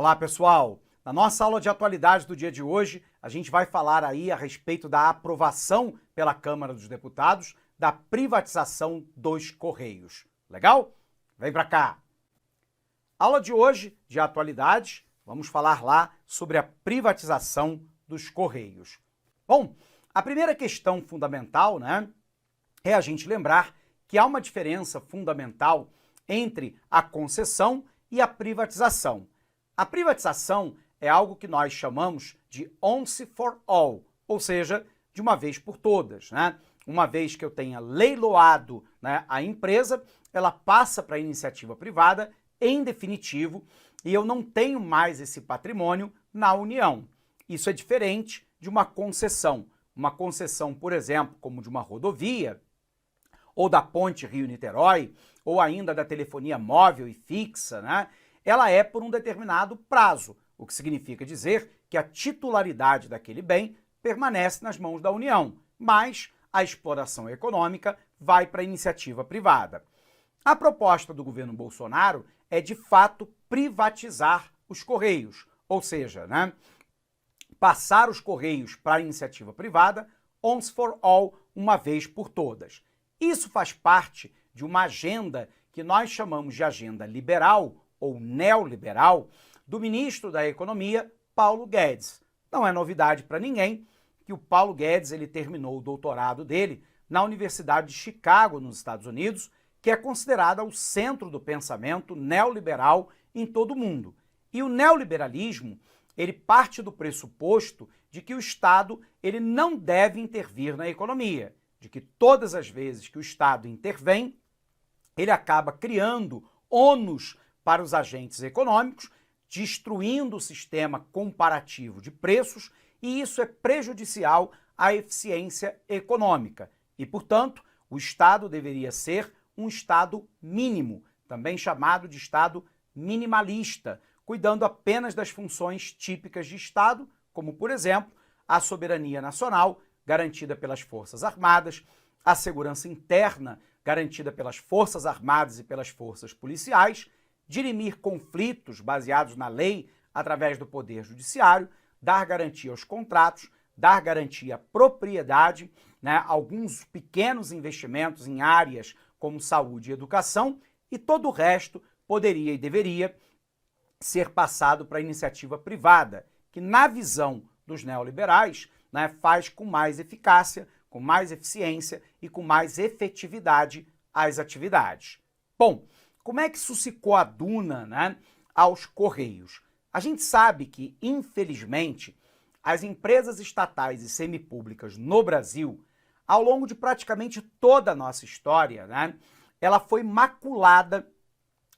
Olá, pessoal! Na nossa aula de atualidade do dia de hoje, a gente vai falar aí a respeito da aprovação pela Câmara dos Deputados da privatização dos Correios. Legal? Vem pra cá! Aula de hoje, de atualidades, vamos falar lá sobre a privatização dos Correios. Bom, a primeira questão fundamental, é a gente lembrar que há uma diferença fundamental entre a concessão e a privatização. A privatização é algo que nós chamamos de once for all, ou seja, de uma vez por todas, Uma vez que eu tenha leiloado, a empresa, ela passa para a iniciativa privada em definitivo e eu não tenho mais esse patrimônio na União. Isso é diferente de uma concessão. Uma concessão, por exemplo, como de uma rodovia, ou da ponte Rio-Niterói, ou ainda da telefonia móvel e fixa, ela é por um determinado prazo, o que significa dizer que a titularidade daquele bem permanece nas mãos da União, mas a exploração econômica vai para a iniciativa privada. A proposta do governo Bolsonaro é, de fato, privatizar os Correios, ou seja, passar os Correios para a iniciativa privada, once for all, uma vez por todas. Isso faz parte de uma agenda que nós chamamos de agenda liberal ou neoliberal do ministro da Economia, Paulo Guedes. Não é novidade para ninguém que o Paulo Guedes ele terminou o doutorado dele na Universidade de Chicago, nos Estados Unidos, que é considerada o centro do pensamento neoliberal em todo o mundo. E o neoliberalismo, ele parte do pressuposto de que o Estado ele não deve intervir na economia, de que todas as vezes que o Estado intervém, ele acaba criando ônus para os agentes econômicos, destruindo o sistema comparativo de preços, e isso é prejudicial à eficiência econômica. E, portanto, o Estado deveria ser um Estado mínimo, também chamado de Estado minimalista, cuidando apenas das funções típicas de Estado, como, por exemplo, a soberania nacional, garantida pelas Forças Armadas, a segurança interna, garantida pelas Forças Armadas e pelas forças policiais, dirimir conflitos baseados na lei através do Poder Judiciário, dar garantia aos contratos, dar garantia à propriedade, alguns pequenos investimentos em áreas como saúde e educação, e todo o resto poderia e deveria ser passado para a iniciativa privada, que na visão dos neoliberais faz com mais eficácia, com mais eficiência e com mais efetividade as atividades. Bom, como é que isso se coaduna aos Correios? A gente sabe que, infelizmente, as empresas estatais e semipúblicas no Brasil, ao longo de praticamente toda a nossa história, ela foi maculada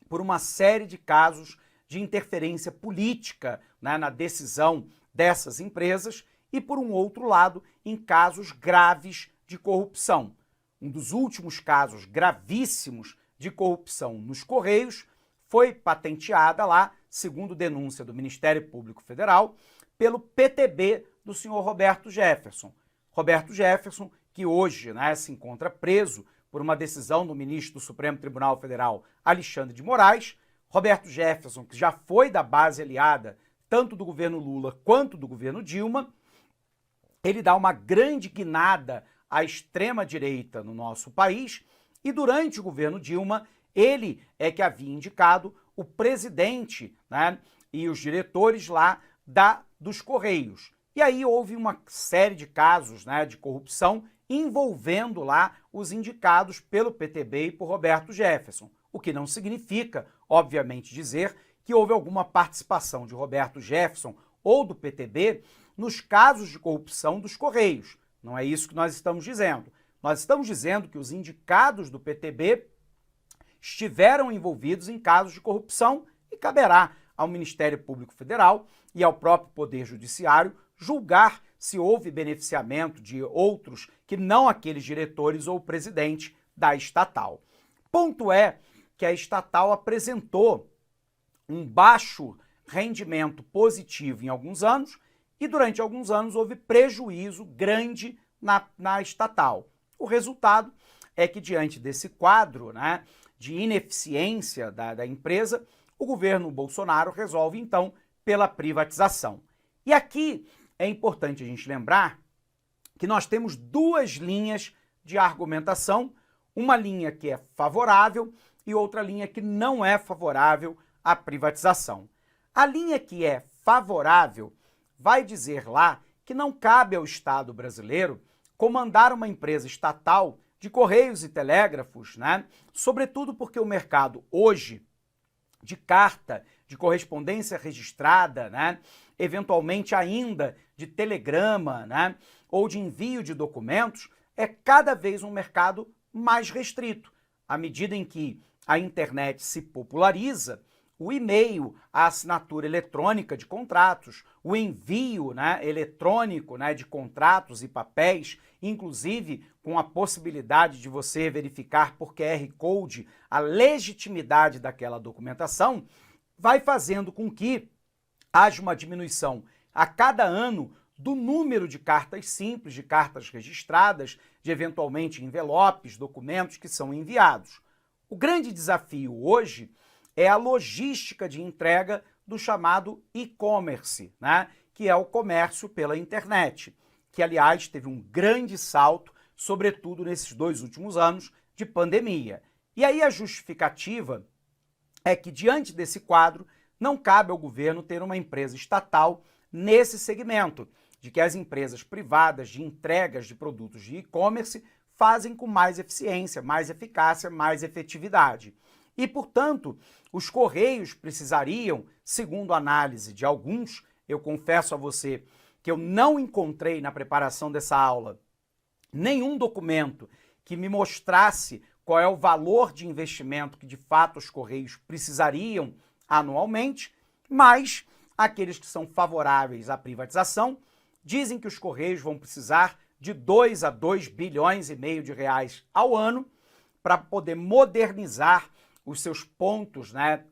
por uma série de casos de interferência política na decisão dessas empresas e, por um outro lado, em casos graves de corrupção. Um dos últimos casos gravíssimos de corrupção nos Correios foi patenteada lá, segundo denúncia do Ministério Público Federal, pelo PTB do senhor Roberto Jefferson. Roberto Jefferson, que hoje se encontra preso por uma decisão do ministro do Supremo Tribunal Federal, Alexandre de Moraes. Roberto Jefferson, que já foi da base aliada tanto do governo Lula quanto do governo Dilma, ele dá uma grande guinada à extrema-direita no nosso país e durante o governo Dilma, ele é que havia indicado o presidente e os diretores lá dos Correios. E aí houve uma série de casos de corrupção envolvendo lá os indicados pelo PTB e por Roberto Jefferson, o que não significa, obviamente, dizer que houve alguma participação de Roberto Jefferson ou do PTB nos casos de corrupção dos Correios. Não é isso que nós estamos dizendo. Nós estamos dizendo que os indicados do PTB estiveram envolvidos em casos de corrupção e caberá ao Ministério Público Federal e ao próprio Poder Judiciário julgar se houve beneficiamento de outros que não aqueles diretores ou presidente da estatal. Ponto é que a estatal apresentou um baixo rendimento positivo em alguns anos e durante alguns anos houve prejuízo grande na estatal. O resultado é que, diante desse quadro de ineficiência da empresa, o governo Bolsonaro resolve, então, pela privatização. E aqui é importante a gente lembrar que nós temos duas linhas de argumentação, uma linha que é favorável e outra linha que não é favorável à privatização. A linha que é favorável vai dizer lá que não cabe ao Estado brasileiro comandar uma empresa estatal de Correios e Telégrafos, né? Sobretudo porque o mercado hoje de carta, de correspondência registrada, né? Eventualmente ainda de telegrama, né? Ou de envio de documentos, é cada vez um mercado mais restrito. À medida em que a internet se populariza, o e-mail, a assinatura eletrônica de contratos, o envio, né, eletrônico, né, de contratos e papéis, inclusive com a possibilidade de você verificar por QR Code a legitimidade daquela documentação, vai fazendo com que haja uma diminuição a cada ano do número de cartas simples, de cartas registradas, de eventualmente envelopes, documentos que são enviados. O grande desafio hoje é a logística de entrega do chamado e-commerce, né? Que é o comércio pela internet, que, aliás, teve um grande salto, sobretudo nesses 2 últimos anos de pandemia. E aí a justificativa é que, diante desse quadro, não cabe ao governo ter uma empresa estatal nesse segmento, de que as empresas privadas de entregas de produtos de e-commerce fazem com mais eficiência, mais eficácia, mais efetividade. E, portanto, os Correios precisariam, segundo a análise de alguns, eu confesso a você que eu não encontrei na preparação dessa aula nenhum documento que me mostrasse qual é o valor de investimento que de fato os Correios precisariam anualmente, mas aqueles que são favoráveis à privatização dizem que os Correios vão precisar de 2 a 2 bilhões e meio de reais ao ano para poder modernizar os seus pontos, né,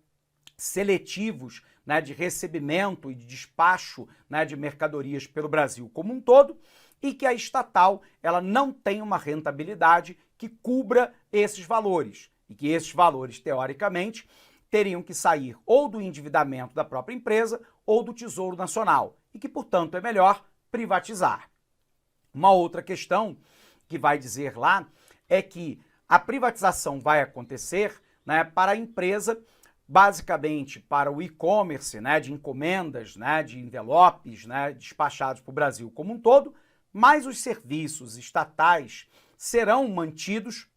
seletivos, né, de recebimento e de despacho, né, de mercadorias pelo Brasil como um todo, e que a estatal ela não tem uma rentabilidade que cubra esses valores, e que esses valores, teoricamente, teriam que sair ou do endividamento da própria empresa ou do Tesouro Nacional, e que, portanto, é melhor privatizar. Uma outra questão que vai dizer lá é que a privatização vai acontecer, né, para a empresa, basicamente para o e-commerce, né, de encomendas, né, de envelopes, né, despachados para o Brasil como um todo, mas os serviços estatais serão mantidos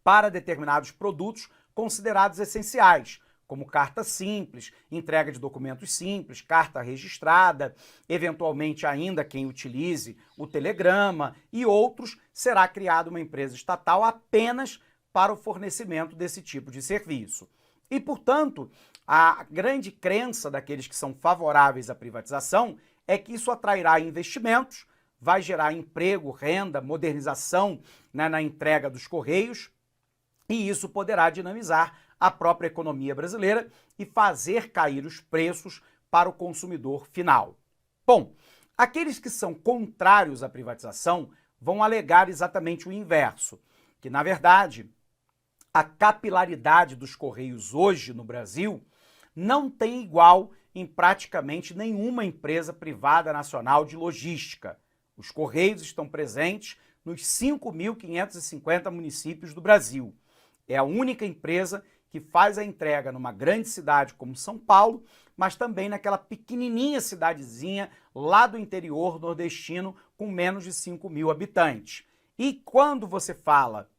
para determinados produtos considerados essenciais, como carta simples, entrega de documentos simples, carta registrada, eventualmente ainda quem utilize o telegrama e outros, será criada uma empresa estatal apenas para o fornecimento desse tipo de serviço. E, portanto, a grande crença daqueles que são favoráveis à privatização é que isso atrairá investimentos, vai gerar emprego, renda, modernização, né, na entrega dos Correios, e isso poderá dinamizar a própria economia brasileira e fazer cair os preços para o consumidor final. Bom, aqueles que são contrários à privatização vão alegar exatamente o inverso, que, na verdade, a capilaridade dos Correios hoje no Brasil não tem igual em praticamente nenhuma empresa privada nacional de logística. Os Correios estão presentes nos 5.550 municípios do Brasil. É a única empresa que faz a entrega numa grande cidade como São Paulo, mas também naquela pequenininha cidadezinha lá do interior nordestino com menos de 5.000 habitantes. E quando você fala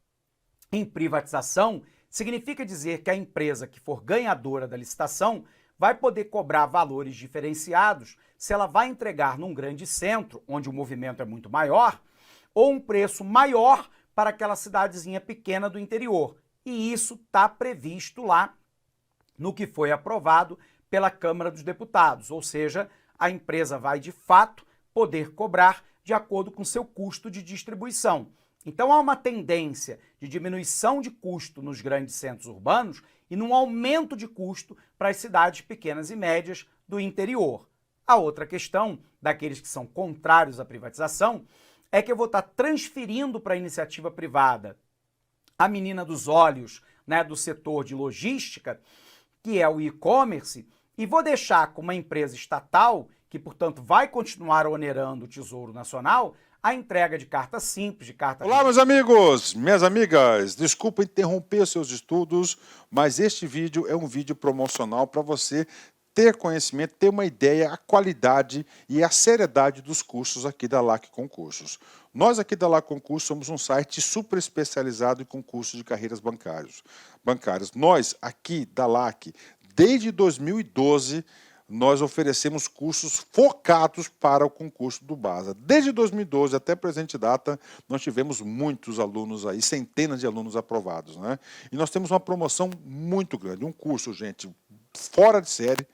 em privatização, significa dizer que a empresa que for ganhadora da licitação vai poder cobrar valores diferenciados se ela vai entregar num grande centro, onde o movimento é muito maior, ou um preço maior para aquela cidadezinha pequena do interior. E isso está previsto lá no que foi aprovado pela Câmara dos Deputados, ou seja, a empresa vai de fato poder cobrar de acordo com seu custo de distribuição. Então há uma tendência de diminuição de custo nos grandes centros urbanos e num aumento de custo para as cidades pequenas e médias do interior. A outra questão daqueles que são contrários à privatização é que eu vou estar transferindo para a iniciativa privada a menina dos olhos, né, do setor de logística, que é o e-commerce, E vou deixar com uma empresa estatal, que, portanto, vai continuar onerando o Tesouro Nacional, a entrega de carta simples, de carta... Olá, meus amigos, minhas amigas. Desculpa interromper seus estudos, mas este vídeo é um vídeo promocional para você ter conhecimento, ter uma ideia, a qualidade e a seriedade dos cursos aqui da LAC Concursos. Nós aqui da LAC Concursos somos um site super especializado em concursos de carreiras bancárias. Nós aqui da LAC, desde 2012, nós oferecemos cursos focados para o concurso do BASA. Desde 2012 até a presente data, nós tivemos muitos alunos aí, centenas de alunos aprovados, né? E nós temos uma promoção muito grande, um curso, gente, fora de série,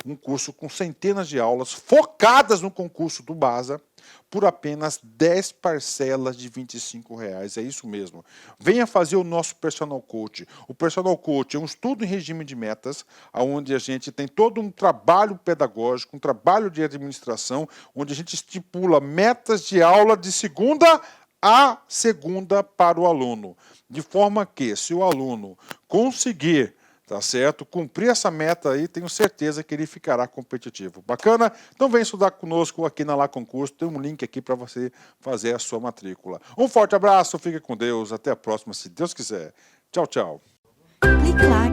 um curso com centenas de aulas focadas no concurso do BASA, por apenas 10 parcelas de R$25. É isso mesmo. Venha fazer o nosso Personal Coach. O Personal Coach é um estudo em regime de metas, onde a gente tem todo um trabalho pedagógico, um trabalho de administração, onde a gente estipula metas de aula de segunda a segunda para o aluno. De forma que, se o aluno conseguir, tá certo, cumprir essa meta aí, tenho certeza que ele ficará competitivo. Bacana? Então vem estudar conosco aqui na LAC Concurso, tem um link aqui para você fazer a sua matrícula. Um forte abraço, fique com Deus, até a próxima, se Deus quiser. Tchau, tchau. Clique lá.